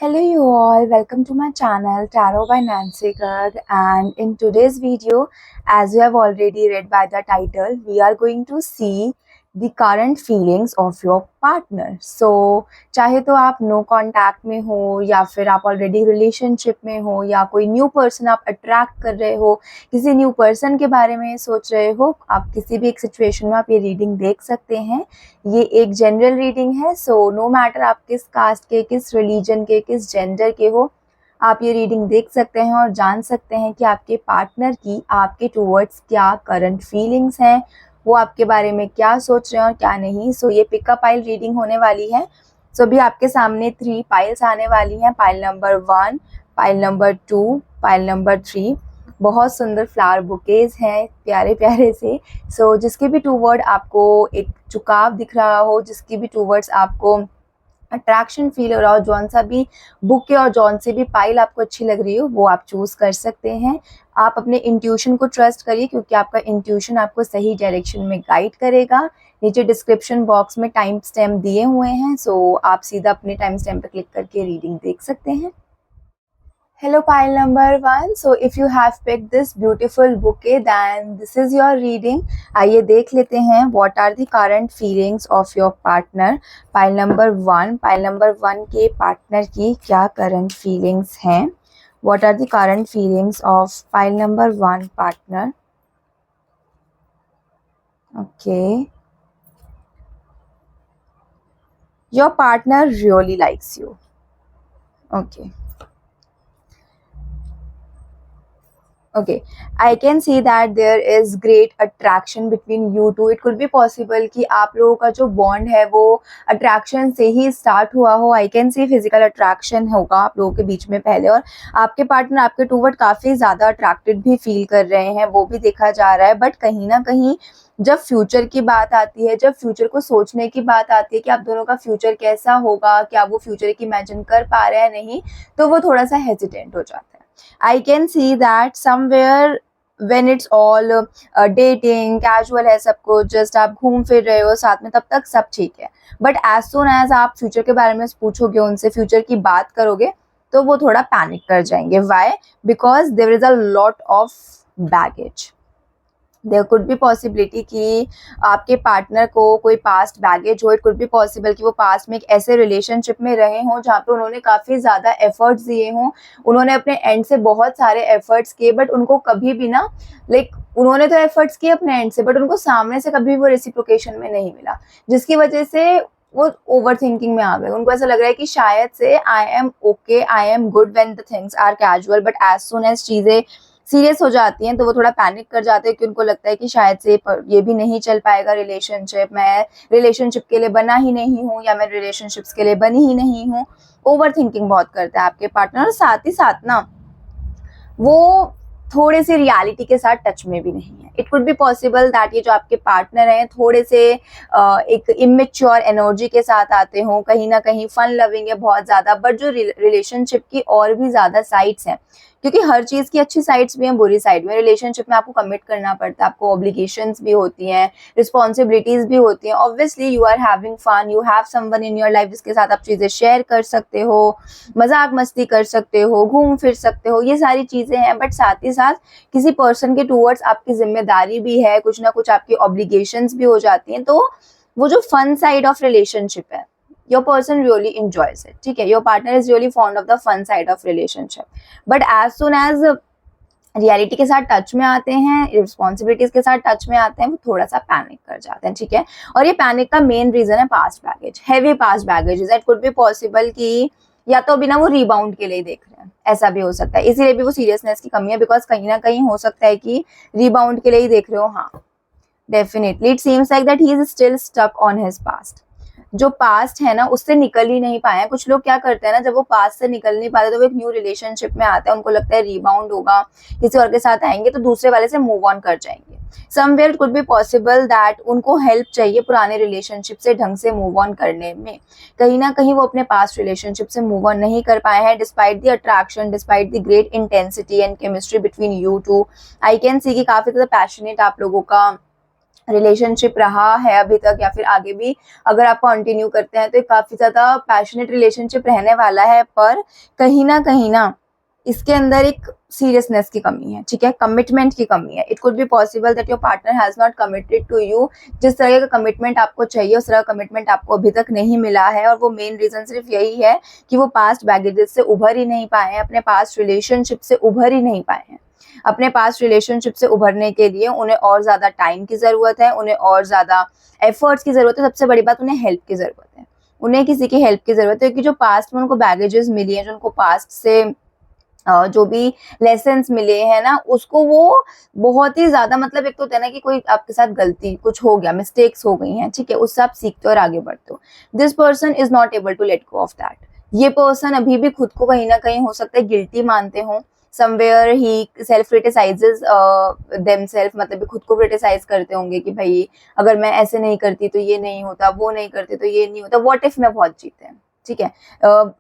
Hello you all, welcome to my channel Tarot by Nancy Garg, and in today's video, as you have already read by the title, we are going to see the current feelings of your partner. So चाहे तो आप no contact में हो या फिर आप already relationship में हो या कोई न्यू पर्सन आप अट्रैक्ट कर रहे हो, किसी न्यू पर्सन के बारे में सोच रहे हो, आप किसी भी एक सिचुएशन में आप ये रीडिंग देख सकते हैं। ये एक जनरल रीडिंग है, सो नो मैटर आप किस कास्ट के, किस रिलीजन के, किस जेंडर के हो, आप ये रीडिंग देख सकते हैं और जान सकते हैं कि आपके पार्टनर की आपके टूवर्ड्स क्या करंट फीलिंग्स हैं, वो आपके बारे में क्या सोच रहे हैं और क्या नहीं। सो ये पिकअप पाइल रीडिंग होने वाली है। सो अभी आपके सामने 3 पाइल्स आने वाली हैं, pile number 1, pile number 2, pile number 3। बहुत सुंदर फ्लावर बुकेज हैं, प्यारे प्यारे से। सो जिसके भी टूवर्ड आपको एक झुकाव दिख रहा हो, जिसकी भी टूवर्ड्स आपको अट्रैक्शन फील हो रहा हो, जौन सा भी बुके और जौन सी भी पाइल आपको अच्छी लग रही हो, वो आप चूज कर सकते हैं। आप अपने इंट्यूशन को ट्रस्ट करिए, क्योंकि आपका इंट्यूशन आपको सही डायरेक्शन में गाइड करेगा। नीचे डिस्क्रिप्शन बॉक्स में टाइम स्टैम्प दिए हुए हैं, सो आप सीधा अपने टाइम स्टैम्प पर क्लिक करके रीडिंग देख सकते हैं। Hello, pile number 1. So if you have picked this beautiful bouquet, then this is your reading. आइए देख लेते हैं what are the current feelings of your partner. Pile number 1, pile number 1 के partner की क्या current feelings हैं? What are the current feelings of pile number 1 partner? Okay. Your partner really likes you. Okay. Okay, I can see that there is great attraction between you two. It could be possible कि आप लोगों का जो bond है वो attraction से ही start हुआ हो. I can see physical attraction होगा आप लोगों के बीच में पहले, और आपके partner आपके toward काफ़ी ज़्यादा attracted भी feel कर रहे हैं, वो भी देखा जा रहा है। बट कहीं ना कहीं जब फ्यूचर की बात आती है, जब फ्यूचर को सोचने की बात आती है कि आप दोनों का फ्यूचर कैसा होगा, क्या वो फ्यूचर की इमेजिन कर पा रहे हैं नहीं, तो वो थोड़ा सा हेजिटेंट हो जाता है। I can see that somewhere when it's all dating, casual है सब कुछ, जस्ट आप घूम फिर रहे हो साथ में, तब तक सब ठीक है। बट एज सुन एज आप फ्यूचर के बारे में पूछोगे उनसे, फ्यूचर की बात करोगे, तो वो थोड़ा पैनिक कर जाएंगे। Why? Because there is a lot of baggage. There could be possibility कि आपके पार्टनर को कोई पास्ट बैगेज हो। इट कुड बी पॉसिबल कि वो पास्ट में एक ऐसे रिलेशनशिप में रहे हों जहाँ पे उन्होंने काफ़ी ज़्यादा एफर्ट्स दिए हों, उन्होंने अपने एंड से बहुत सारे एफर्ट्स किए, बट उनको कभी भी ना उन्होंने तो एफर्ट्स किए अपने एंड से, बट उनको सामने से कभी भी वो रेसिप्रोकेशन में नहीं मिला, जिसकी वजह से वो ओवर थिंकिंग में आ गए। उनको ऐसा लग रहा है कि शायद से I am okay, I am good when the things are casual, but as soon as चीज़ें सीरियस हो जाती हैं तो वो थोड़ा पैनिक कर जाते हैं, कि उनको लगता है कि शायद से ये भी नहीं चल पाएगा रिलेशनशिप, मैं रिलेशनशिप के लिए बना ही नहीं हूँ, या मैं रिलेशनशिप्स के लिए बनी ही नहीं हूँ। ओवर थिंकिंग बहुत करता है आपके पार्टनर, और साथ ही साथ ना वो थोड़े से रियलिटी के साथ टच में भी नहीं है। It could be possible that ये जो आपके पार्टनर हैं थोड़े से एक इमेच्योर एनर्जी के साथ आते हों, कहीं ना कहीं फन लविंग है बहुत ज़्यादा, बट जो रिलेशनशिप की और भी ज़्यादा साइड्स हैं, क्योंकि हर चीज़ की अच्छी साइड्स भी हैं, बुरी साइड में। रिलेशनशिप में आपको कमिट करना पड़ता है, आपको ऑब्लिगेशंस भी होती हैं, रिस्पॉन्सिबिलिटीज़ भी होती हैं। Obviously you are having fun, you have someone in your life जिसके साथ आप चीज़ें शेयर कर सकते हो, मजाक मस्ती कर सकते हो, घूम फिर सकते हो, ये सारी चीज़ें हैं। बट साथ ही साथ किसी पर्सन के टूवर्ड्स आपकी जिम्मेदारी भी है, कुछ ना कुछ आपकी ऑब्लिगेशंस भी हो जाती हैं। तो वो जो फन साइड ऑफ रिलेशनशिप है, your person really enjoys it, ठीक है, your partner is really fond of the fun side of relationship, but as soon as reality के साथ टच में आते हैं, रिस्पॉन्सिबिलिटीज के साथ टच में आते हैं, वो थोड़ा सा पैनिक कर जाते हैं, ठीक है। और ये पैनिक का मेन रीजन है past baggage, heavy past baggage. It could be possible कि या तो अभी ना वो रीबाउंड के लिए देख रहे हैं, ऐसा भी हो सकता है, इसीलिए भी वो सीरियसनेस की कमी है, बिकॉज कहीं ना कहीं हो सकता है कि रीबाउंड के लिए ही देख रहे हो। हाँ, definitely it seems like that he is still stuck on his past. जो पास्ट है ना उससे निकल ही नहीं पाए हैं। कुछ लोग क्या करते हैं ना, जब वो पास्ट से निकल नहीं पाते तो वो एक न्यू रिलेशनशिप में आते हैं, उनको लगता है रीबाउंड होगा, किसी और के साथ आएंगे तो दूसरे वाले से मूव ऑन कर जाएंगे। Somewhere it could be possible that उनको हेल्प चाहिए पुराने रिलेशनशिप से ढंग से मूव ऑन करने में। कहीं ना कहीं वो अपने पास्ट रिलेशनशिप से मूव ऑन नहीं कर पाए हैं, despite the attraction, despite the great intensity and chemistry between you two. I can see कि काफी ज्यादा पैशनेट आप लोगों का रिलेशनशिप रहा है अभी तक या फिर आगे भी अगर आप कंटिन्यू करते हैं तो काफी ज्यादा पैशनेट रिलेशनशिप रहने वाला है, पर कहीं ना इसके अंदर एक सीरियसनेस की कमी है, ठीक है, कमिटमेंट की कमी है। It could be possible that your partner has not committed to you. जिस तरह का कमिटमेंट आपको चाहिए उस तरह का कमिटमेंट आपको अभी तक नहीं मिला है, और वो मेन रीजन सिर्फ यही है कि वो पास्ट बैगेजेस से उभर ही नहीं पाए हैं, अपने पास्ट रिलेशनशिप से उभर ही नहीं पाए हैं। अपने पास्ट रिलेशनशिप से उभरने के लिए उन्हें और ज्यादा टाइम की जरूरत है, उन्हें और ज्यादा एफर्ट्स की जरूरत है, सबसे बड़ी बात उन्हें हेल्प की जरूरत है, उन्हें किसी की हेल्प की जरूरत है, क्योंकि जो पास्ट में उनको बैगेजेस मिली है, जो उनको पास्ट से जो भी लेसन्स मिले हैं ना, उसको वो बहुत ही ज्यादा, मतलब एक तो होता है ना कि कोई आपके साथ गलती कुछ हो गया, मिस्टेक्स हो गई हैं, ठीक है, उससे आप सीखते हो और आगे बढ़ते हो। This person is not able to let go of that. ये पर्सन अभी भी खुद को कहीं ना कहीं हो सकता है गिल्टी मानते हो, somewhere he self criticizes themself, मतलब खुद को क्रिटिसाइज करते होंगे कि भाई अगर मैं ऐसे नहीं करती तो ये नहीं होता, वो नहीं करती तो ये नहीं होता, व्हाट इफ में बहुत जीते हैं, ठीक है।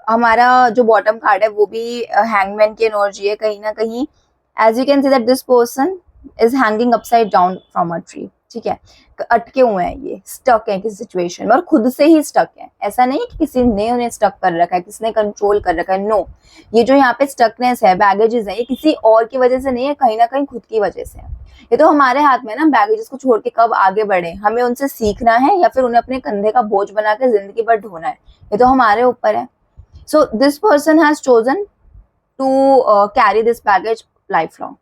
हमारा जो बॉटम कार्ड है वो भी हैंगमैन की एनर्जी है कहीं ना कहीं। As you can see that this person is hanging upside down from a tree, ठीक है, अटके हुए हैं, ये स्टक है किसी सिचुएशन में और खुद से ही स्टक है। ऐसा नहीं है कि किसी ने उन्हें स्टक कर रखा है, किसी ने कंट्रोल कर रखा है, नो। ये जो यहाँ पे स्टकनेस है, बैगेजेस है, ये किसी और की वजह से नहीं है, कहीं ना कहीं खुद की वजह से है। ये तो हमारे हाथ में ना, बैगेजेस को छोड़ के कब आगे बढ़े, हमें उनसे सीखना है या फिर उन्हें अपने कंधे का बोझ बना के जिंदगी भर ढोना है, ये तो हमारे ऊपर है। So this person has chosen to carry this baggage life long.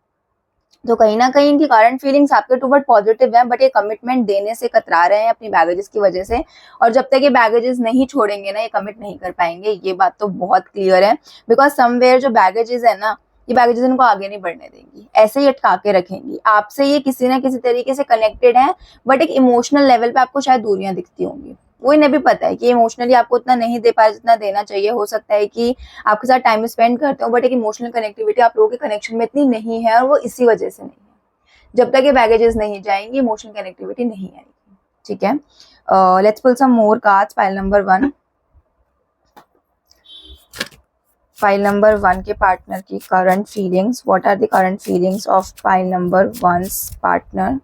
तो कहीं ना कहीं इनकी करंट फीलिंग्स आपके टूवर्ड पॉजिटिव है, बट ये कमिटमेंट देने से कतरा रहे हैं अपनी बैगेजेस की वजह से, और जब तक ये बैगेजेस नहीं छोड़ेंगे ना, ये कमिट नहीं कर पाएंगे, ये बात तो बहुत क्लियर है। बिकॉज समवेयर जो बैगेजेस है ना, ये बैगेजेस इनको आगे नहीं बढ़ने देंगी, ऐसे ही अटका के रखेंगी। आपसे ये किसी ना किसी तरीके से कनेक्टेड है, बट एक इमोशनल लेवल पे आपको शायद दूरियां दिखती होंगी। वो इन्हें भी पता है कि इमोशनली आपको उतना नहीं दे पा रहे जितना देना चाहिए। हो सकता है कि आपके साथ टाइम स्पेंड करते हो, बट एक इमोशनल कनेक्टिविटी आप लोगों के कनेक्शन में इतनी नहीं है, और वो इसी वजह से नहीं है। जब तक ये बैगेजेस नहीं जाएंगी, इमोशनल कनेक्टिविटी नहीं आएगी, ठीक है। Let's pull some more cards. Pile number 1, pile number 1 के पार्टनर की current feelings. What are the current feelings of pile number 1's partner?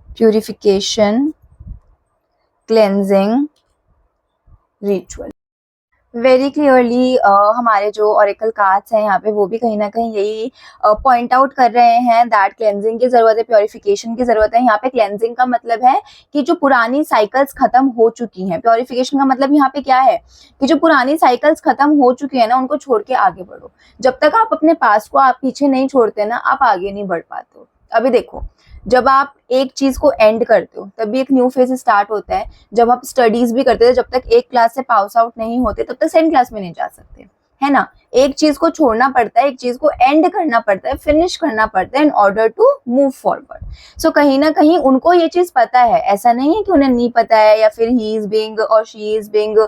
Purification, cleansing, ritual. Very clearly हमारे जो ऑरेकल कार्ड्स हैं यहाँ पे, वो भी कहीं ना कहीं यही पॉइंट आउट कर रहे हैं दैट क्लेंजिंग की जरूरत है, प्योरिफिकेशन की जरूरत है। यहाँ पे क्लेंजिंग का मतलब है कि जो पुरानी साइकिल्स खत्म हो चुकी हैं, प्योरिफिकेशन का मतलब यहाँ पे क्या है कि जो पुरानी साइकिल्स खत्म हो चुकी है ना, उनको छोड़ के आगे बढ़ो। जब तक आप अपने पास को आप पीछे नहीं छोड़ते ना, आप आगे नहीं बढ़ पाते हो। अभी देखो, जब आप एक चीज को एंड करते हो तभी एक न्यू फेज स्टार्ट होता है। जब आप स्टडीज भी करते थे, जब तक एक क्लास से पास आउट नहीं होते तब तक सेकंड क्लास में नहीं जा सकते, है ना। एक चीज को छोड़ना पड़ता है, एक चीज को एंड करना पड़ता है, फिनिश करना पड़ता है in order to move forward. So कहीं ना कहीं उनको ये चीज पता है, ऐसा नहीं है कि उन्हें नहीं पता है, या फिर ही इज बीइंग और शी इज बीइंग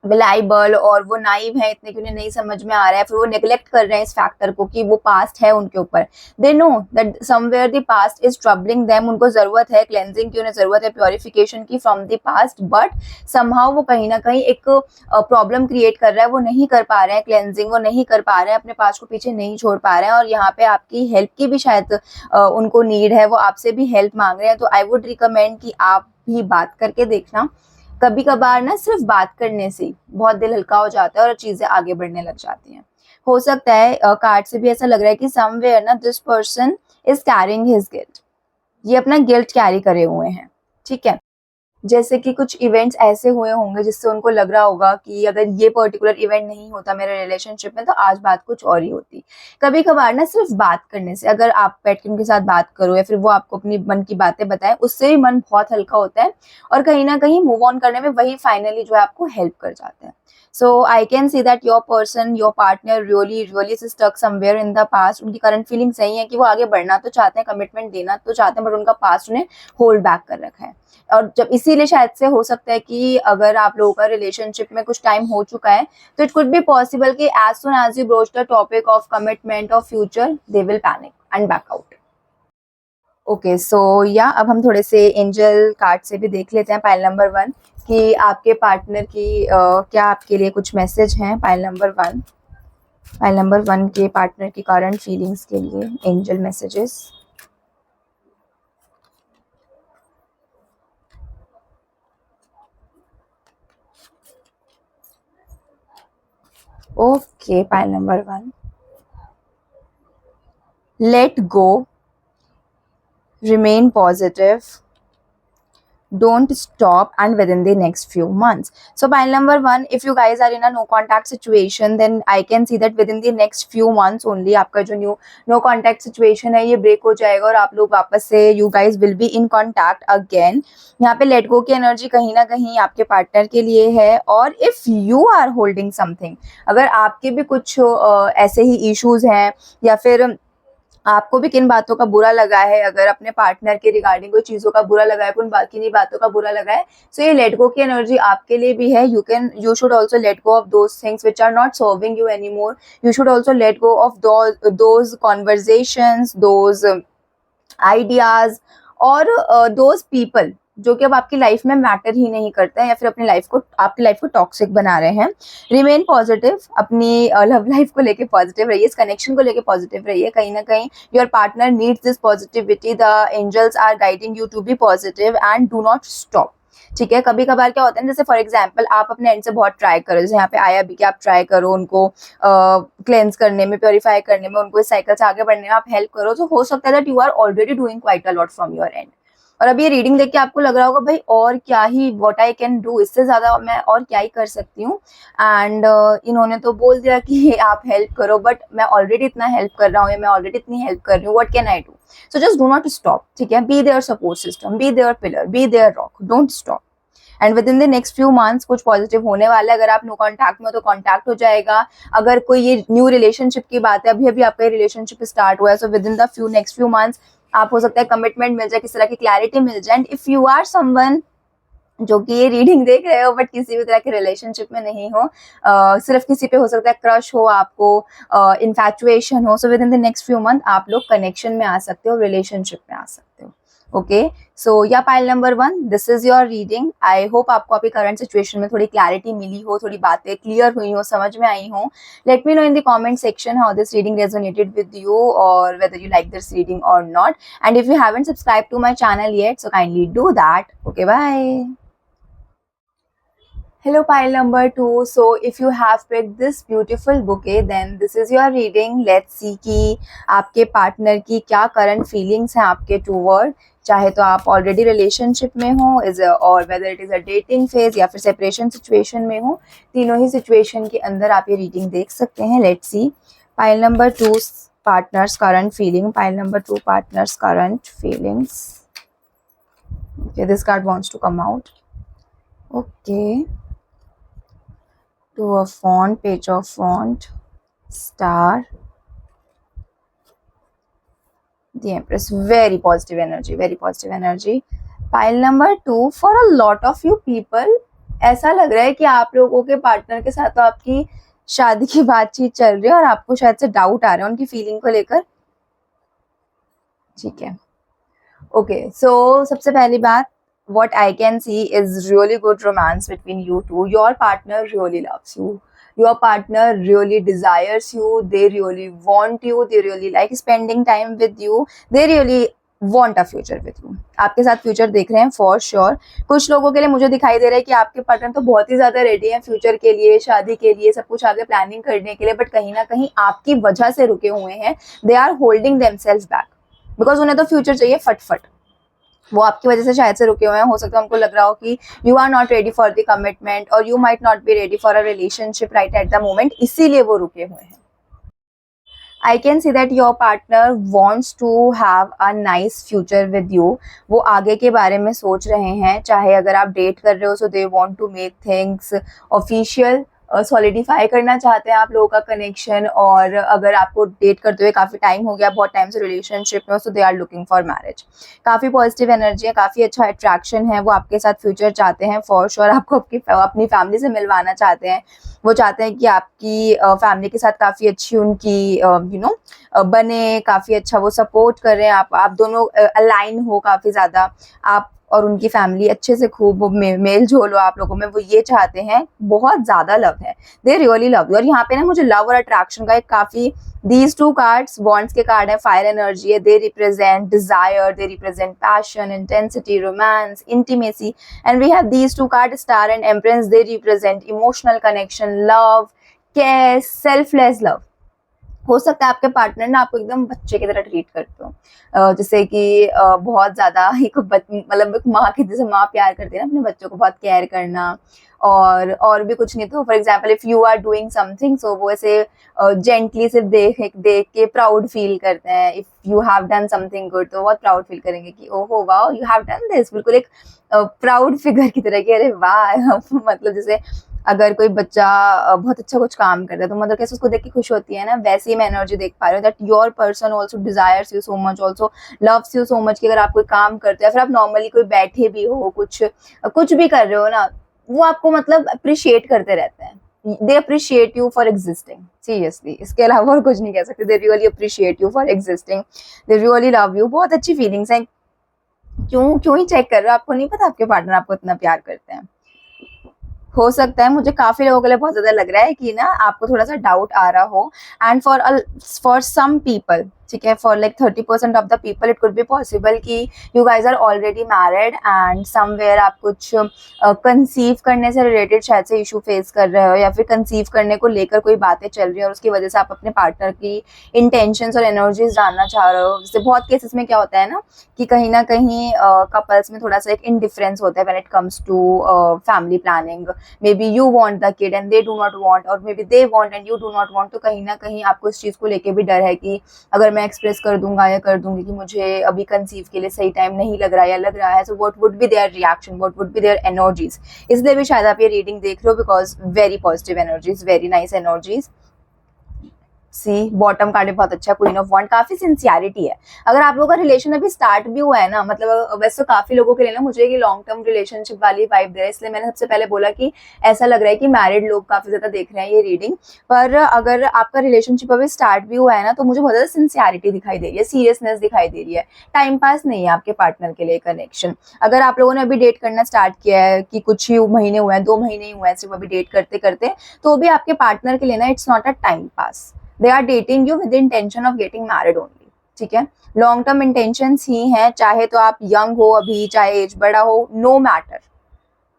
रिलायबल और वो नाइव है इतने कि उन्हें नहीं समझ में आ रहा है, फिर वो नेग्लेक्ट कर रहे हैं इस फैक्टर को कि वो पास्ट है उनके ऊपर। They know that somewhere the past is troubling them. उनको जरूरत है क्लेंजिंग की, उन्हें जरूरत है प्योरिफिकेशन की from the past, but somehow वो कहीं ना कहीं एक प्रॉब्लम क्रिएट कर रहा है। वो नहीं कर पा रहे हैं क्लेंजिंग, वो नहीं कर पा रहे हैं, अपने पास्ट को पीछे नहीं छोड़ पा रहे हैं, और यहाँ पे आपकी हेल्प की भी शायद उनको नीड है, वो आपसे भी हेल्प मांग रहे हैं। तो आई वुड रिकमेंड कि आप भी बात करके देखना। कभी कभार ना सिर्फ बात करने से बहुत दिल हल्का हो जाता है और चीजें आगे बढ़ने लग जाती हैं। हो सकता है कार्ड से भी ऐसा लग रहा है कि समवेयर ना this person is carrying his guilt. ये अपना गिल्ट कैरी करे हुए हैं, ठीक है। जैसे कि कुछ इवेंट्स ऐसे हुए होंगे जिससे उनको लग रहा होगा कि अगर ये पर्टिकुलर इवेंट नहीं होता मेरे रिलेशनशिप में तो आज बात कुछ और ही होती। कभी कभार ना सिर्फ बात करने से, अगर आप बैठ के उनके साथ बात करो या फिर वो आपको अपनी मन की बातें बताएं, उससे भी मन बहुत हल्का होता है और कहीं ना कहीं मूव ऑन करने में वही फाइनली जो है आपको हेल्प कर जाता है। So I can see that your person, your partner really really stuck somewhere in the past. उनकी करंट फीलिंग सही है कि वो आगे बढ़ना तो चाहते हैं, कमिटमेंट देना तो चाहते हैं, बट उनका पास्ट उन्हें होल्ड बैक कर रखा है। और जब इसीलिए शायद से हो सकता है कि अगर आप लोगों का रिलेशनशिप में कुछ टाइम हो चुका है तो इट कुड बी पॉसिबल कि as soon as you broach the topic of commitment of future they will panic and back out. Okay, so या अब हम थोड़े से एंजल कार्ड से भी देख लेते हैं पाइल नंबर 1 कि आपके पार्टनर की क्या आपके लिए कुछ मैसेज हैं। पाइल नंबर 1, पाइल नंबर 1 के पार्टनर की करंट फीलिंग्स के लिए angel messages. Okay, pile number 1. Let go, remain positive, don't stop, and within the next few months. So pile number 1, if you guys are in a no contact situation, then I can see that within the next few months only आपका जो new no contact situation है ये break हो जाएगा और आप लोग वापस से you guys will be in contact again. यहाँ पे let go की एनर्जी कहीं ना कहीं आपके पार्टनर के लिए है. और if you are holding something, अगर आपके भी कुछ ऐसे ही इश्यूज हैं या फिर आपको भी किन बातों का बुरा लगा है, अगर अपने पार्टनर के रिगार्डिंग कोई चीजों का बुरा लगा है, किन्हीं बातों का बुरा लगा है, सो ये लेट गो की एनर्जी आपके लिए भी है. You should also let go of those things which are not serving you any more. You should also let go of those conversations, those ideas और दोज पीपल जो कि अब आपकी लाइफ में मैटर ही नहीं करते हैं या फिर आपकी लाइफ को टॉक्सिक बना रहे हैं. रिमेन पॉजिटिव, अपनी लव लाइफ को लेके पॉजिटिव रहिए, इस कनेक्शन को लेके पॉजिटिव रहिए. कहीं ना कहीं your partner needs this positivity. The angels are guiding you to be positive and do not stop. ठीक है, कभी कभार क्या होता है, जैसे फॉर एग्जाम्पल आप अपने एंड से बहुत ट्राई करो, जैसे यहाँ पे आया भी कि आप ट्राई करो उनको क्लेंस करने में, प्योरीफाई करने में, उनको इस साइकिल से आगे बढ़ने में आप हेल्प करो. तो हो सकता है that you are already doing quite a lot from your end. और अब ये रीडिंग देख के आपको लग रहा होगा भाई और क्या ही, व्हाट आई कैन डू, इससे ज्यादा मैं और क्या ही कर सकती हूँ. एंड इन्होंने तो बोल दिया कि आप हेल्प करो, बट मैं ऑलरेडी इतना हेल्प कर रहा हूँ या मैं ऑलरेडी इतनी हेल्प कर रही हूँ, what can I do. So just do not stop. ठीक है, be their support system, be their pillar, be their rock, don't stop. And within the next few months कुछ पॉजिटिव होने वाला है. अगर आप नो कॉन्टैक्ट में हो तो कॉन्टैक्ट हो जाएगा. अगर कोई ये न्यू रिलेशनशिप की बात है, अभी अभी आपका रिलेशनशिप स्टार्ट हुआ है, so with in the next few months आप हो सकता है कमिटमेंट मिल जाए, किस तरह की क्लैरिटी मिल जाए. And if you are someone जो कि ये रीडिंग देख रहे हो बट किसी भी तरह के रिलेशनशिप में नहीं हो, सिर्फ किसी पे हो सकता है क्रश हो आपको, इन्फैचुएशन हो, so with in the next few month आप लोग कनेक्शन में आ सकते हो, रिलेशनशिप में आ सकते हो. ओके, सो या pile number 1, this is your reading. I hope आपको आपकी करंट सिचुएशन में थोड़ी क्लैरिटी मिली हो, थोड़ी बातें क्लियर हुई हो, समझ में आई हो. Let me know in the comment section how this reading resonated with you और whether you like this reading or not. And if you haven't subscribed to my channel yet, so kindly do that. Okay, bye. Hello pile number 2. So if you have picked this beautiful bouquet, then this is your reading. Let's see कि आपके partner की क्या current feelings हैं आपके toward. चाहे तो आप already relationship में हो और whether it is a dating phase या फिर सेपरेशन सिचुएशन में हो, तीनों ही सिचुएशन के अंदर आप ये रीडिंग देख सकते हैं. Let's see pile number 2 partners current feeling. Pile number 2 partners current feelings. Okay, this card wants to come out. Okay. Two of Wand, Page of Wand, Star, the Empress. Very positive energy, very positive energy. Pile number 2, for a lot of you people, ऐसा लग रहा है कि आप लोगों के partner के साथ तो आपकी शादी की बातचीत चल रही है और आपको शायद से डाउट आ रहा है उनकी फीलिंग को लेकर. ठीक है, ओके. सो सबसे पहली बात, what I can see is really good romance between you two. Your partner really loves you. Your partner really desires you. They really want you. They really like spending time with you. They really want a future with you. आपके साथ future देख रहे हैं for sure. कुछ लोगों के लिए मुझे दिखाई दे रहा है कि आपके पार्टनर तो बहुत ही ज्यादा रेडी हैं फ्यूचर के लिए, शादी के लिए, सब कुछ आगे प्लानिंग करने के लिए, बट कहीं ना कहीं आपकी वजह से रुके हुए हैं. They are holding themselves back because उन्हें तो फ्यूचर चाहिए फटफट. वो आपकी वजह से शायद से रुके हुए हैं. हो सकता है उनको लग रहा हो कि you are not ready for the commitment और you might not be ready for a relationship right at the moment, इसीलिए वो रुके हुए हैं. I can see that your partner wants to have a nice future with you. वो आगे के बारे में सोच रहे हैं, चाहे अगर आप डेट कर रहे हो, so they want to make things official, solidify करना चाहते हैं आप लोगों का कनेक्शन. और अगर आपको डेट करते हुए काफ़ी टाइम हो गया, बहुत टाइम से रिलेशनशिप में हो, so they are looking for marriage. काफ़ी पॉजिटिव एनर्जी है, काफ़ी अच्छा अट्रैक्शन है. वो आपके साथ फ्यूचर चाहते हैं फॉर श्योर. आपको अपनी फैमिली से मिलवाना चाहते हैं. वो चाहते हैं कि आपकी फैमिली के साथ काफ़ी अच्छी उनकी बने, काफ़ी अच्छा वो सपोर्ट कर रहे हैं. आप दोनों अलाइन हो काफ़ी ज़्यादा, आप और उनकी फैमिली अच्छे से खूब मेल जोल हो आप लोगों में. वो ये चाहते हैं, बहुत ज़्यादा लव है, दे रियली लव यू. और यहाँ पे ना मुझे लव और अट्रैक्शन का एक काफ़ी, दीज टू कार्ड्स बॉन्ड्स के कार्ड है, फायर एनर्जी है. They represent desire, they represent passion, intensity, romance, intimacy. And we have these two card star and empress. They represent emotional connection, love, care, selfless love. हो सकता है आपके partner ना आपको एकदम बच्चे की तरह ट्रीट करते हो, जैसे कि बहुत ज्यादा एक मतलब एक माँ की जैसे माँ प्यार करती है ना अपने बच्चों को, बहुत केयर करना, और भी कुछ नहीं तो for example if you are doing something so वो ऐसे जेंटली सिर्फ देख देख के प्राउड फील करते हैं। If you have done something good तो बहुत प्राउड फील करेंगे कि ओहो wow you have done this, बिल्कुल एक प्राउड फिगर की तरह कि अरे वाह मतलब जैसे अगर कोई बच्चा बहुत अच्छा कुछ काम करता है तो मदर कैसे उसको देख के खुश होती है ना, वैसे ही मैं एनर्जी देख पा रही हूँ that your person also desires you so much, also loves you so much कि अगर आप कोई काम करते हो, फिर आप नॉर्मली कोई बैठे भी हो, कुछ कुछ भी कर रहे हो ना, वो आपको मतलब अप्रिशिएट करते रहते हैं। They appreciate you for existing, seriously, इसके अलावा और कुछ नहीं कह सकते। They really appreciate you for existing, they really love you. बहुत अच्छी फीलिंग्स हैं। क्यों क्यों ही चेक कर रहे हो? आपको नहीं पता आपके पार्टनर आपको इतना प्यार करते हैं? हो सकता है, मुझे काफी लोगों के लिए बहुत ज्यादा लग रहा है कि ना आपको थोड़ा सा डाउट आ रहा हो, एंड फॉर सम पीपल, ठीक है, for like 30% of the people it could be possible कि you guys are already married and somewhere आप कुछ कंसीव करने से रिलेटेड शायद से इशू फेस कर रहे हो, या फिर कंसीव करने को लेकर कोई बातें चल रही है और उसकी वजह से आप अपने पार्टनर की इंटेंशंस और एनर्जीज जानना चाह रहे हो। जैसे बहुत केसेस में क्या होता है ना कि कहीं ना कहीं कपल्स में थोड़ा सा एक इनडिफरेंस होता है when it comes to family planning. Maybe you want the kid and they do not want, और maybe they want and you do not want. तो कहीं ना कहीं आपको इस चीज को लेके भी डर है कि अगर मैं एक्सप्रेस कर दूंगा या कर दूंगी कि मुझे अभी कंसीव के लिए सही टाइम नहीं लग रहा या लग रहा है, so what would be their reaction, what would be their energies. इसलिए भी शायद आप ये रीडिंग देख रहे हो, because very positive energies, very nice energies. See bottom card बहुत अच्छा, क्वीन ऑफ वॉन्ड, काफी सिंसियरिटी है। अगर आप लोगों का रिलेशन अभी स्टार्ट भी हुआ है ना, मतलब वैसे तो काफी लोगों के लिए ना मुझे ये लॉन्ग टर्म रिलेशनशिप वाली वाइब दे रहा है, इसलिए मैंने सबसे पहले बोला कि ऐसा लग रहा है कि मैरिड लोग काफी ज्यादा देख रहे हैं ये रीडिंग। पर अगर आपका रिलेशनशिप अभी स्टार्ट भी हुआ है ना, तो मुझे बहुत ज्यादा सिंसियरिटी दिखाई दे रही है, सीरियसनेस दिखाई दे रही है। टाइम पास नहीं है आपके पार्टनर के लिए कनेक्शन। अगर आप लोगों ने अभी डेट करना स्टार्ट किया है कि कुछ ही महीने हुए हैं, 2 महीने ही हुए हैं सिर्फ अभी डेट करते करते, तो भी आपके पार्टनर के लिए ना it's not a time pass. They are dating you with intention of getting married only, ठीक है। लॉन्ग टर्म इंटेंशन ही है, चाहे तो आप यंग हो अभी, चाहे एज बड़ा हो, नो मैटर।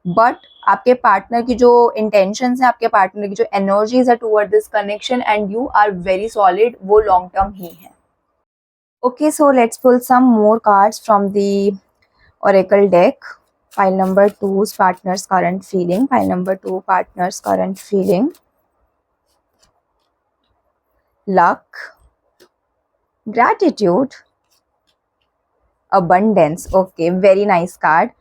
बट आपके पार्टनर की जो इंटेंशन है, आपके पार्टनर की जो एनर्जीज है toward this connection and you are very solid, वो लॉन्ग टर्म ही है। Okay, so let's pull some more cards from the oracle deck. Pile number 2 is partner's current feeling. Pile number 2, partner's current feeling. Luck, gratitude, abundance. Okay, very nice card.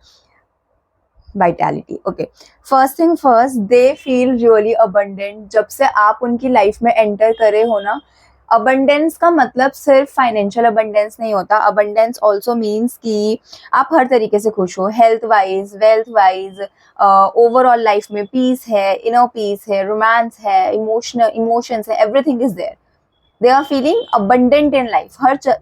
Vitality. Okay, first thing first, they feel really abundant जब से आप उनकी life में enter करे हो ना। Abundance का मतलब सिर्फ फाइनेंशियल अबंडेंस नहीं होता, अबंडेंस ऑल्सो मीन्स कि आप हर तरीके से खुश हो, health wise, wealth wise, overall life में पीस है, इनर पीस है, रोमांस है, इमोशंस है, everything is there. They are feeling abundant in life,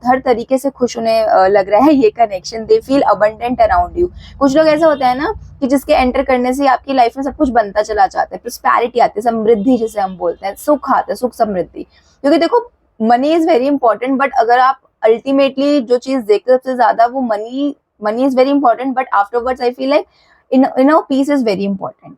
हर तरीके से खुश उन्हें लग रहा है ये connection. They feel abundant around you. कुछ लोग ऐसा होता है ना कि जिसके एंटर करने से आपकी लाइफ में सब कुछ बनता चला जाता है, प्रोस्पैरिटी आती है, समृद्धि जिसे हम बोलते हैं, सुख आता है, सुख समृद्धि। क्योंकि देखो money is very important, but अगर आप अल्टीमेटली जो चीज देखते हो सबसे ज्यादा वो money is very important, but afterwards I feel like inner peace is very important.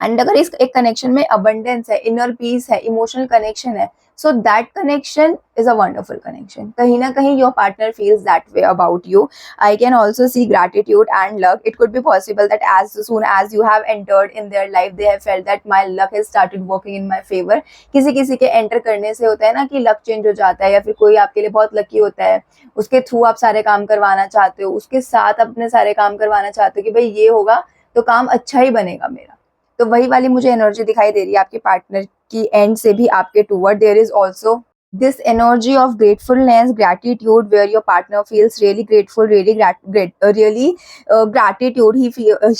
And अगर इस एक कनेक्शन में अबंडेंस है, इनर पीस है, इमोशनल कनेक्शन है, so that connection is a wonderful connection. कहीं ना कहीं your partner feels that way about you. I can also see gratitude and luck. It could be possible that as soon as you have entered in their life they have felt that my luck has started working in my favour. किसी किसी के enter करने से होता है ना कि luck change हो जाता है, या फिर कोई आपके लिए बहुत लकी होता है, उसके थ्रू आप सारे काम करवाना चाहते हो, उसके साथ अपने सारे काम करवाना चाहते हो कि भाई ये होगा तो काम अच्छा ही बनेगा मेरा। तो वही वाली मुझे एनर्जी दिखाई दे रही है आपके पार्टनर की एंड से भी आपके toward. There is also this energy of gratefulness, gratitude, where your partner feels really grateful, really gratitude.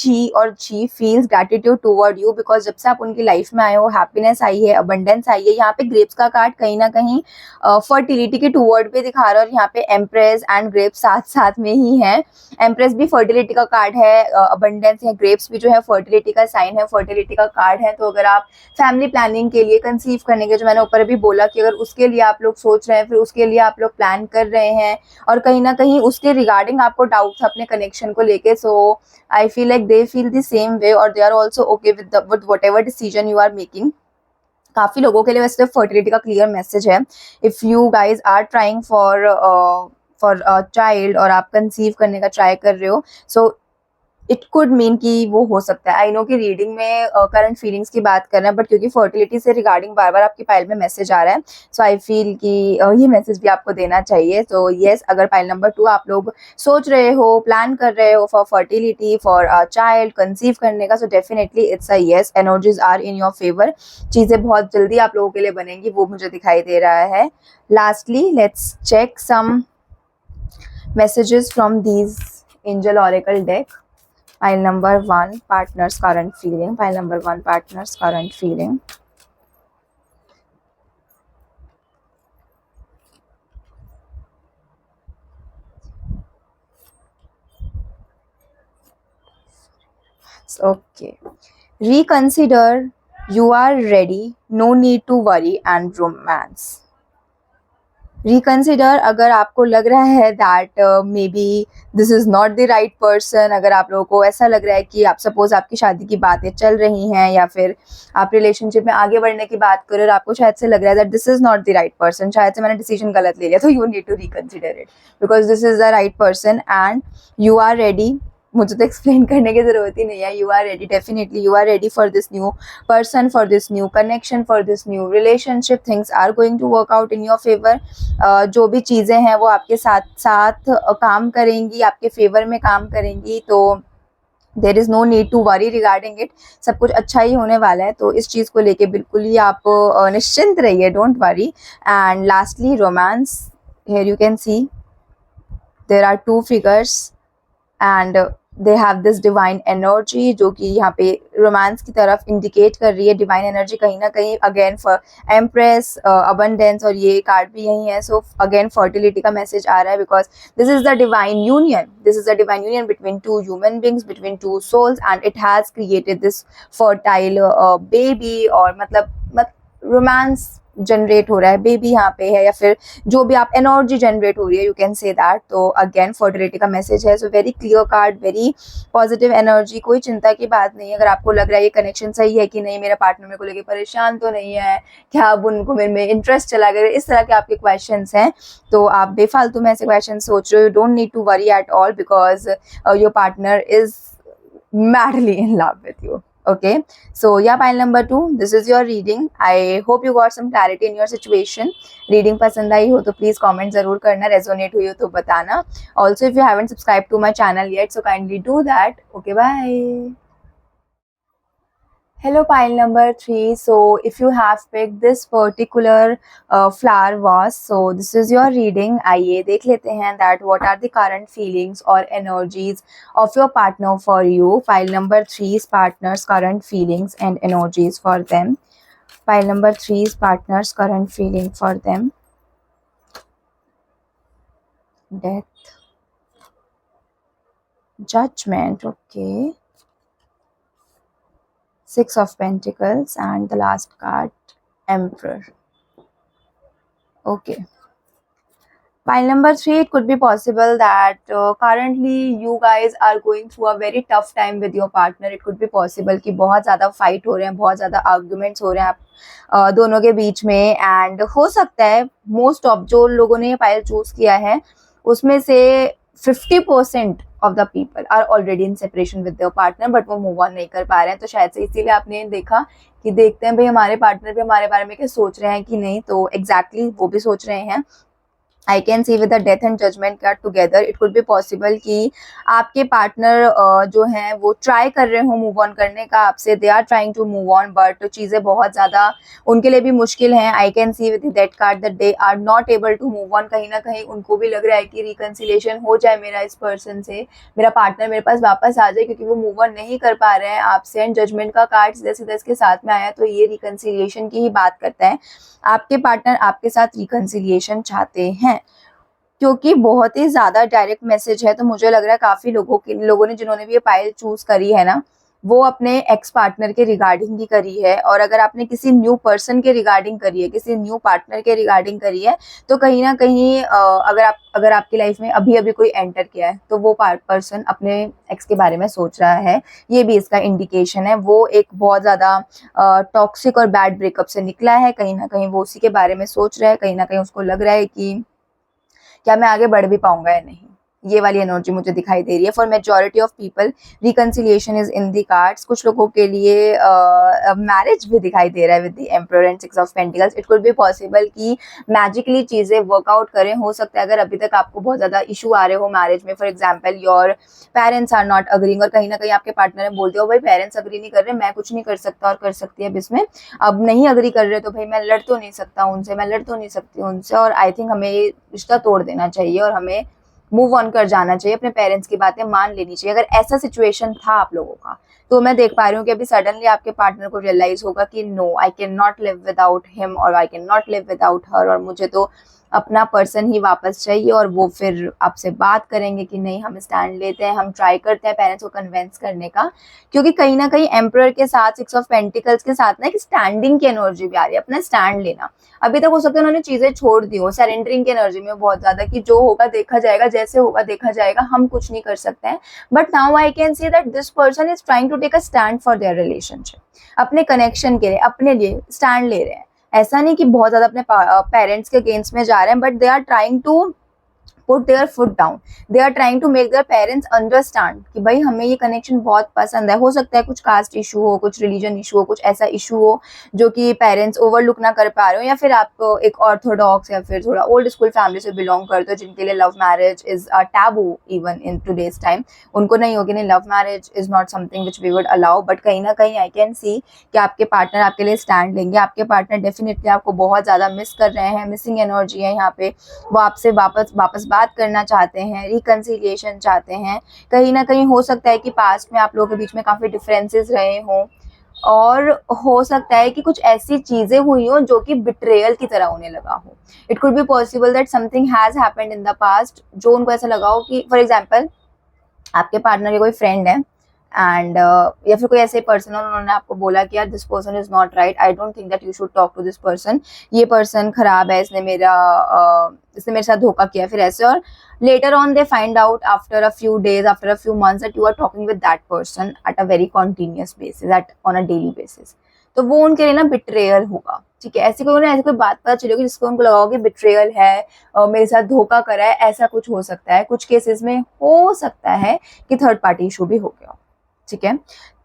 He or she feels gratitude toward you because जब से आप उनकी लाइफ में आए हो हैप्पीनेस आई है, अबंडेंस आई है। यहाँ पे ग्रेप्स का कार्ड कहीं ना कहीं फर्टिलिटी के टूवर्ड पे दिखा रहा है, और यहाँ पे एम्प्रेस एंड ग्रेप्स साथ साथ में ही है। एम्प्रेस भी फर्टिलिटी का कार्ड है, अबंडेंस या ग्रेप्स भी जो है फर्टिलिटी का साइन है, फर्टिलिटी का कार्ड है। तो अगर आप फैमिली प्लानिंग के लिए, कंसीव करने के, जो मैंने ऊपर अभी बोला कि अगर उसके लिए आप लोग सोच रहे हैं, फिर उसके लिए आप लोग प्लान कर रहे हैं, और कहीं ना कहीं उसके रिगार्डिंग आपको डाउट था अपने कनेक्शन को लेके, so I feel like they feel the same way और they are also okay with whatever decision you are making. काफ़ी लोगों के लिए वैसे फर्टिलिटी का क्लियर मैसेज है। If you guys are trying for child और आप कंसीव करने का ट्राई कर रहे हो, सो इट कुड मीन कि वो हो सकता है। आई नो कि रीडिंग में करंट फीलिंग्स की बात कर रहे हैं, बट क्योंकि फर्टिलिटी से रिगार्डिंग बार बार आपकी पाइल में मैसेज आ रहा है, सो आई फील कि ये मैसेज भी आपको देना चाहिए। तो येस, अगर पाइल नंबर 2 आप लोग सोच रहे हो, प्लान कर रहे हो for fertility, for child conceive करने का, so definitely it's a yes. Energies are in your favour. चीज़ें बहुत जल्दी आप लोगों के लिए बनेंगी, वो मुझे दिखाई दे रहा है। Lastly let's check some messages from these angel oracle deck. Pile number 1, partner's current feeling. Pile number 1, partner's current feeling. Okay. Reconsider, you are ready, no need to worry and romance. Reconsider, अगर आपको लग रहा है that may be this is not the right person, अगर आप लोगों को ऐसा लग रहा है कि आप सपोज आपकी शादी की बातें चल रही हैं या फिर आप रिलेशनशिप में आगे बढ़ने की बात करो और आपको शायद से लग रहा है that this is not the right person, शायद से मैंने डिसीजन गलत ले लिया, तो you need to reconsider it because this is the right person and you are ready. मुझे तो एक्सप्लेन करने की ज़रूरत ही नहीं है, you are ready, definitely you are ready for this new person, for this new connection, for this new relationship. Things are going to work out in your favor. जो भी चीज़ें हैं वो आपके साथ साथ काम करेंगी, आपके फेवर में काम करेंगी, तो there is no need to worry regarding it. सब कुछ अच्छा ही होने वाला है, तो इस चीज़ को लेके बिल्कुल ही आप निश्चिंत रहिए, don't worry. And lastly romance, here you can see there are two figures and they have this divine energy, जो कि यहाँ पे रोमांस की तरफ इंडिकेट कर रही है। डिवाइन एनर्जी कहीं ना कहीं अगेन फॉर एम्प्रेस, अबंडेंस, और ये कार्ड भी यही है। सो अगेन फर्टिलिटी का मैसेज आ रहा है because this is the divine union, this is the divine union between two human beings, between two souls, and it has created this fertile baby, और मतलब रोमांस जनरेट हो रहा है, baby यहाँ पे है, या फिर जो भी आप एनर्जी जनरेट हो रही है, यू कैन से दैट। तो अगेन फर्टिलिटी का मैसेज है। So very clear card, very positive energy, कोई चिंता की बात नहीं है। अगर आपको लग रहा है ये कनेक्शन सही है कि नहीं, मेरा पार्टनर मेरे को लेके परेशान तो नहीं है, क्या अब उनको मेरे में इंटरेस्ट चला गया, इस तरह के आपके क्वेश्चन हैं, तो आप बेफालतू में ऐसे क्वेश्चन सोच रहे हो, don't need to worry at all because your partner is madly in love with you. Okay, so yeah, pile number 2, this is your reading. I hope you got some clarity in your situation. Reading पसंद आई हो तो please comment जरूर करना, resonate हुई हो तो बताना। Also if you haven't subscribed to my channel yet, so kindly do that. Okay, bye. Hello, pile number 3. So if you have picked this particular flower vase, so this is your reading. आइए देख लेते हैं that what are the current feelings or energies of your partner for you. Pile number 3 is partner's current feelings and energies for them. Pile number 3 is partner's current feeling for them. Death, judgment, okay. Six of Pentacles and the last card, Emperor. Okay. Pile number 3, it could be possible that currently you guys are going through a very tough time with your partner. It could be possible कि बहुत ज़्यादा fight हो रहे हैं, बहुत ज़्यादा arguments हो रहे हैं आप दोनों के बीच में, एंड हो सकता है मोस्ट ऑफ जो लोगों ने ये पाइल चूज किया है उसमें से 50% of the people are already in separation with their partner, but वो मूव ऑन नहीं कर पा रहे हैं। तो शायद से इसीलिए आपने देखा कि देखते हैं भाई हमारे पार्टनर भी हमारे बारे में क्या सोच रहे हैं कि नहीं, तो एग्जैक्टली वो भी सोच रहे हैं। I can see with the death and judgment card together, it could be possible कि आपके पार्टनर जो हैं वो ट्राई कर रहे हो मूव ऑन करने का आपसे, they are trying to move on, but चीज़ें बहुत ज़्यादा उनके लिए भी मुश्किल हैं। I can see with that card that they are not able to move on. कहीं ना कहीं उनको भी लग रहा है कि रिकन्सिलेशन हो जाए मेरा इस पर्सन से, मेरा पार्टनर मेरे पास वापस आ जाए, क्योंकि वो मूव ऑन नहीं कर पा रहे हैं आपसे। एंड जजमेंट का कार्ड सीधा सीधा इसके साथ में आया, तो ये रिकन्सिलिएशन की ही बात करता है। आपके पार्टनर आपके साथ रिकन्सिलिएशन चाहते हैं, क्योंकि बहुत ही ज़्यादा डायरेक्ट मैसेज है। तो मुझे लग रहा है काफ़ी लोगों ने जिन्होंने भी ये पाइल चूज़ करी है ना, वो अपने एक्स पार्टनर के रिगार्डिंग ही करी है, और अगर आपने किसी न्यू पर्सन के रिगार्डिंग करी है, किसी न्यू पार्टनर के रिगार्डिंग करी है, तो कहीं ना कहीं अगर आपकी लाइफ में अभी अभी कोई एंटर किया है तो वो पर्सन अपने एक्स के बारे में सोच रहा है, ये भी इसका इंडिकेशन है। वो एक बहुत ज़्यादा टॉक्सिक और बैड ब्रेकअप से निकला है, कहीं ना कहीं वो उसी के बारे में सोच रहा है, कहीं ना कहीं उसको लग रहा है कि क्या मैं आगे बढ़ भी पाऊंगा या नहीं। ये वाली एनर्जी मुझे दिखाई दे रही है। For majority of people reconciliation is in the cards. कुछ लोगों के लिए मैरिज भी दिखाई दे रहा है with the emperor and six of pentacles. It could be possible कि मैजिकली चीजें वर्कआउट करें। हो सकता है अगर अभी तक आपको बहुत ज्यादा इशू आ रहे हो मैरिज में, for example your parents are not agreeing, और कहीं ना कहीं आपके पार्टनर ने बोल दिया भाई पेरेंट्स अग्री नहीं कर रहे, मैं कुछ नहीं कर सकता और कर सकती है, अब इसमें अब नहीं अग्री कर रहे तो भाई मैं लड़ तो नहीं सकता उनसे, मैं लड़ तो नहीं सकती उनसे, और आई थिंक हमें ये रिश्ता तोड़ देना चाहिए और हमें मूव ऑन कर जाना चाहिए, अपने पेरेंट्स की बातें मान लेनी चाहिए। अगर ऐसा सिचुएशन था आप लोगों का, तो मैं देख पा रही हूँ कि अभी सडनली आपके पार्टनर को रियलाइज होगा कि no, I can not live without him और I can not live without her, और मुझे तो अपना पर्सन ही वापस चाहिए। और वो फिर आपसे बात करेंगे कि नहीं, हम स्टैंड लेते हैं, हम ट्राई करते हैं पेरेंट्स को कन्विंस करने का, क्योंकि कहीं ना कहीं एम्परर के साथ सिक्स ऑफ पेंटिकल्स के साथ ना एक स्टैंडिंग की एनर्जी भी आ रही है, अपना स्टैंड लेना। अभी तक हो सकता है उन्होंने चीजें छोड़ दी हो, सरेंडरिंग की एनर्जी में बहुत ज्यादा, कि जो होगा देखा जाएगा, जैसे होगा देखा जाएगा, हम कुछ नहीं कर सकते हैं। But now I can see that this person is trying to take a stand for their relationship, अपने कनेक्शन के लिए, अपने लिए स्टैंड ले रहे हैं। ऐसा नहीं कि बहुत ज्यादा अपने पेरेंट्स के अगेंस्ट में जा रहे हैं, but they are trying to put their foot down, they are trying to make their parents understand कि भाई हमें ये कनेक्शन बहुत पसंद है। हो सकता है कुछ कास्ट इशू हो, कुछ रिलीजन इशू हो, कुछ ऐसा इशू हो जो कि पेरेंट्स ओवरलुक ना कर पा रहे हो, या फिर आप एक ऑर्थोडॉक्स या फिर थोड़ा ओल्ड स्कूल फैमिली से बिलोंग करते हो जिनके लिए love marriage is a taboo even in today's time. उनको नहीं होगी, नहीं love marriage is not something which we would allow, but कहीं ना कहीं आई कैन सी कि आपके पार्टनर आपके लिए स्टैंड लेंगे। आपके पार्टनर डेफिनेटली आपको बहुत ज्यादा मिस कर रहे हैं, मिसिंग एनर्जी है यहाँ पे, वो आपसे वापस बात करना चाहते हैं, रिकंसिलिएशन चाहते हैं। कहीं ना कहीं हो सकता है कि पास्ट में आप लोगों के बीच में काफी डिफरेंसेस रहे हों, और हो सकता है कि कुछ ऐसी चीजें हुई हो जो कि बिट्रेयल की तरह उन्हें लगा हो। It could be possible that something has happened in the past जो उनको ऐसा लगा हो कि फॉर एग्जाम्पल आपके पार्टनर के कोई फ्रेंड है एंड या फिर कोई ऐसे पर्सन है, उन्होंने आपको बोला कि यार this person is not right, I don't think that you should talk to this person, ये पर्सन खराब है, इसने मेरे साथ धोखा किया, फिर ऐसे। और later on they find out after a few days, after a few months that you are talking with that person at a very continuous basis, at on a daily basis. तो वो उनके लिए ना बिट्रेयल होगा, ठीक है। ऐसी कोई बात पता चलेगी जिसको उनको लगा कि बिट्रेयल है, मेरे साथ धोखा करा है, ऐसा कुछ हो सकता है। कुछ केसेस में हो सकता है कि थर्ड पार्टी इशू भी हो गया, ठीक है।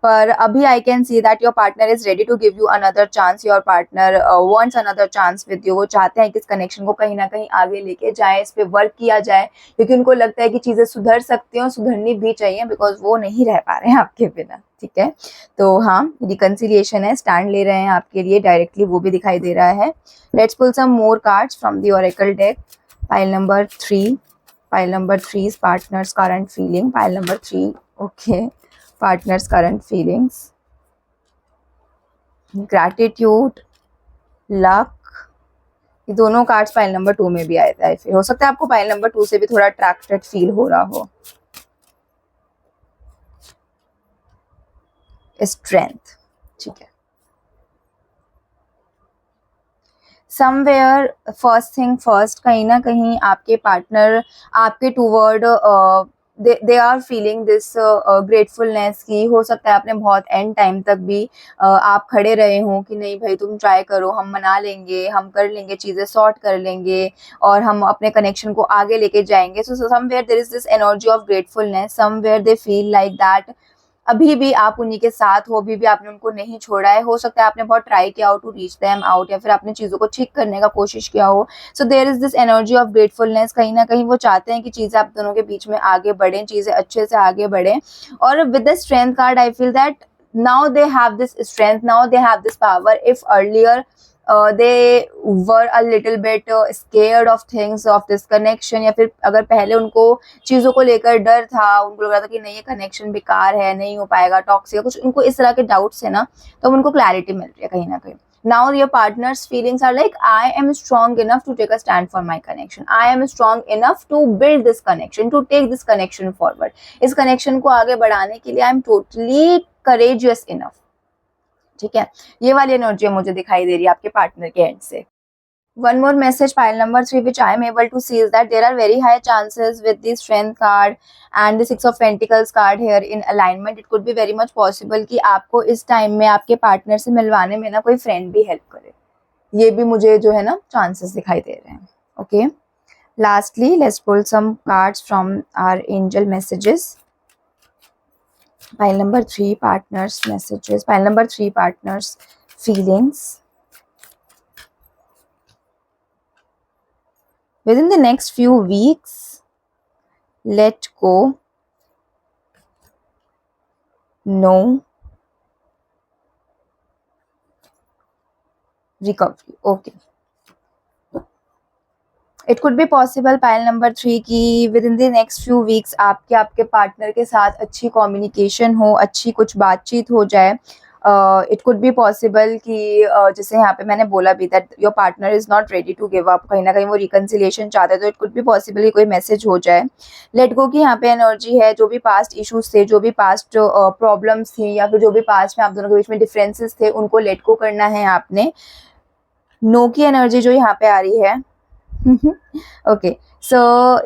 पर अभी I can see that your partner is ready to give you another chance, your partner wants another chance with you. वो चाहते हैं कि इस कनेक्शन को कहीं ना कहीं आगे लेके जाए, इस पे वर्क किया जाए, क्योंकि उनको लगता है कि चीजें सुधर सकती हैं और सुधरनी भी चाहिए, बिकॉज वो नहीं रह पा रहे हैं आपके बिना, ठीक है। तो हाँ, रिकंसिलिएशन है, स्टैंड ले रहे हैं आपके लिए डायरेक्टली, वो भी दिखाई दे रहा है। Let's pull some more cards from the oracle deck. Pile number 3, pile number 3 is partner's current feeling. Pile number 3, okay, partner's current feelings, gratitude, luck। ये दोनों कार्ड्स पाइल नंबर 2 में भी आए थे। फिर हो सकता है आपको पाइल नंबर 2 से भी थोड़ा अट्रैक्टेड फील हो रहा हो। स्ट्रेंथ, ठीक है। समवेयर फर्स्ट थिंग फर्स्ट, कहीं ना कहीं आपके पार्टनर आपके toward they are feeling this gratefulness की। हो सकता है आपने बहुत एंड टाइम तक भी आप खड़े रहे हो कि नहीं भाई तुम ट्राई करो, हम मना लेंगे, हम कर लेंगे, चीजें सॉर्ट कर लेंगे और हम अपने कनेक्शन को आगे लेके जाएंगे। So somewhere there is this energy of gratefulness, somewhere they feel like that अभी भी आप उन्हीं के साथ हो, अभी भी आपने उनको नहीं छोड़ा है। हो सकता है आपने बहुत ट्राई किया हो टू रीच देम आउट, या फिर आपने चीज़ों को ठीक करने का कोशिश किया हो। So there is this energy of gratefulness. कहीं ना कहीं वो चाहते हैं कि चीज़ें आप दोनों के बीच में आगे बढ़ें, चीज़ें अच्छे से आगे बढ़ें। और with the strength card I feel that now they have this strength, now they have this power. If earlier they were a little bit scared of things, of this connection, या फिर अगर पहले उनको चीज़ों को लेकर डर था, उनको लग रहा था कि नहीं ये कनेक्शन बेकार है, नहीं हो पाएगा, टॉक्सिक, कुछ उनको इस तरह के डाउट्स है ना, तो उनको क्लैरिटी मिल रही है कहीं ना कहीं। Now your partner's feelings are like, I am strong enough to take a stand for my connection, I am strong enough to build this connection, to take this connection forward. इस connection को आगे बढ़ाने के लिए I am totally courageous enough. ठीक है, ये वाली एनर्जी मुझे दिखाई दे रही है आपके पार्टनर के एंड से. One more message, pile number 3, which I am able to see is that there are very high chances with the Strength card and the 6 of Pentacles card here in alignment. It could be very much possible कि आपको इस time में आपके partner से मिलवाने में ना कोई फ्रेंड भी हेल्प करे. ये भी मुझे जो है ना चांसेस दिखाई दे रहे हैं. Okay, lastly let's pull some cards from our angel messages. Pile number 3, partners messages. Pile number 3, partners feelings. Within the next few weeks, let go, no, recovery. Okay. It could be possible, pile number 3, कि within the next few weeks आपके partner के साथ अच्छी communication हो, अच्छी कुछ बातचीत हो जाए. इट कुड बी पॉसिबल कि जैसे यहाँ पे मैंने बोला भी that your partner is not ready to give up, कहीं ना कहीं वो रिकन्सिलिएशन चाहते हैं, तो इट कुड बी पॉसिबल कि कोई मैसेज हो जाए. लेट गो की यहाँ पे एनर्जी है. जो भी पास्ट इश्यूज थे, जो भी पास्ट प्रॉब्लम्स थी, या फिर जो भी पास्ट में आप दोनों के बीच में डिफरेंसेस थे, उनको लेट गो करना है आपने. नो की एनर्जी जो यहाँ पे आ रही है. Okay, so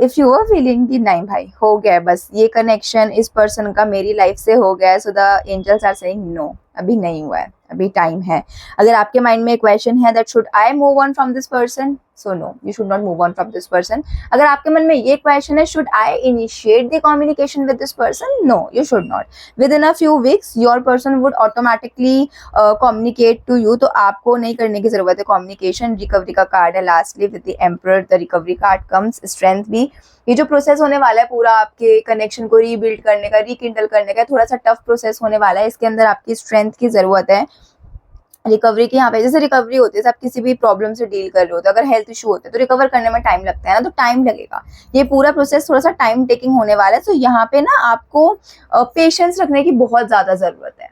if you are feeling कि नहीं भाई हो गया, बस ये कनेक्शन इस पर्सन का मेरी लाइफ से हो गया है, so the angels are saying no, अभी नहीं हुआ है, अभी टाइम है. अगर आपके माइंड में एक क्वेश्चन है that should I move on from this person, so no, you should not move on from this person. अगर आपके मन में ये क्वेश्चन है should I initiate the communication with this person, no, you should not. Within a few weeks your person would automatically communicate to you, तो आपको नहीं करने की जरूरत है कम्युनिकेशन. रिकवरी का कार्ड है lastly with the emperor. The recovery card comes strength भी. ये जो प्रोसेस होने वाला है पूरा आपके कनेक्शन को रीबिल्ड करने का, रिकिंडल करने का, थोड़ा सा टफ प्रोसेस होने वाला है. इसके अंदर आपकी स्ट्रेंथ की जरूरत है. रिकवरी की यहाँ पे जैसे रिकवरी होती है, आप किसी भी प्रॉब्लम से डील कर रहे हो, तो अगर हेल्थ इशू होते हैं तो रिकवर करने में टाइम लगता है ना, तो टाइम लगेगा. ये पूरा प्रोसेस थोड़ा सा टाइम टेकिंग होने वाला है. तो यहाँ पे ना आपको पेशेंस रखने की बहुत ज्यादा जरूरत है.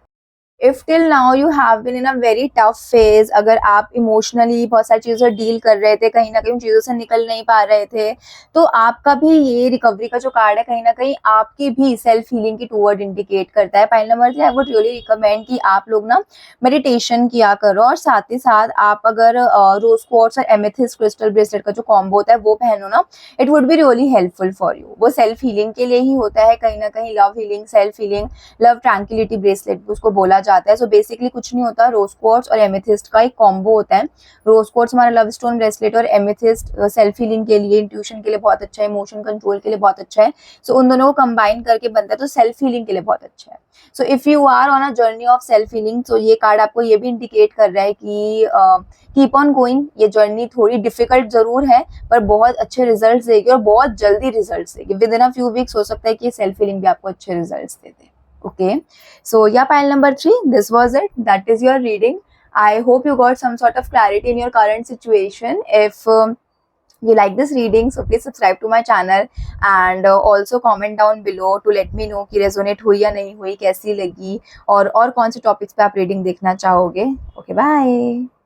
If till now you have been in a very tough phase, अगर आप इमोशनली बहुत सारी चीज़ों से डील कर रहे थे, कहीं ना कहीं उन चीज़ों से निकल नहीं पा रहे थे, तो आपका भी ये रिकवरी का जो कार्ड है कहीं ना कहीं आपकी भी सेल्फ हीलिंग की टूवर्ड इंडिकेट करता है. Pile number 3, I would really recommend कि आप लोग ना मेडिटेशन किया करो, और साथ ही साथ आप अगर रोज क्वार्ट्ज और एमेथिस्ट क्रिस्टल ब्रेसलेट का जो कॉम्बो होता है वो पहनो ना, it would be really helpful for you. वो सेल्फ हीलिंग के लिए ही होता है कहीं ना कहीं. Love healing, self healing, love tranquillity bracelet भी उसको बोला जाता है. सो बेसिकली कुछ नहीं होता, रोज क्वार्ट्ज और एमेथिस्ट का एक कॉम्बो होता है. रोज क्वार्ट्ज हमारा लव स्टोन ब्रेसलेट, और एमेथिस्ट सेल्फ हीलिंग के लिए, इंट्यूशन के लिए बहुत अच्छा है, इमोशन कंट्रोल के लिए बहुत अच्छा है. सो उन दोनों को कंबाइन करके बनता है, तो सेल्फ हीलिंग के लिए बहुत अच्छा है. So if you are on a journey of self healing, तो ये कार्ड आपको ये भी इंडिकेट कर रहा है कि कीप ऑन गोइंग. ये जर्नी थोड़ी डिफिकल्ट जरूर है, पर बहुत अच्छे रिजल्ट्स देगी, और बहुत जल्दी रिजल्ट्स देगी. With in a few weeks हो सकता है कि सेल्फ हीलिंग भी आपको अच्छे results they they. Okay, so yeah, pile number 3, this was it. That is your reading. I hope you got some sort of clarity in your current situation. If you like this reading, so please subscribe to my channel, and also comment down below to let me know कि resonate हुई या नहीं हुई, कैसी लगी, और कौन से topics पे आप reading देखना चाहोगे. Okay, bye.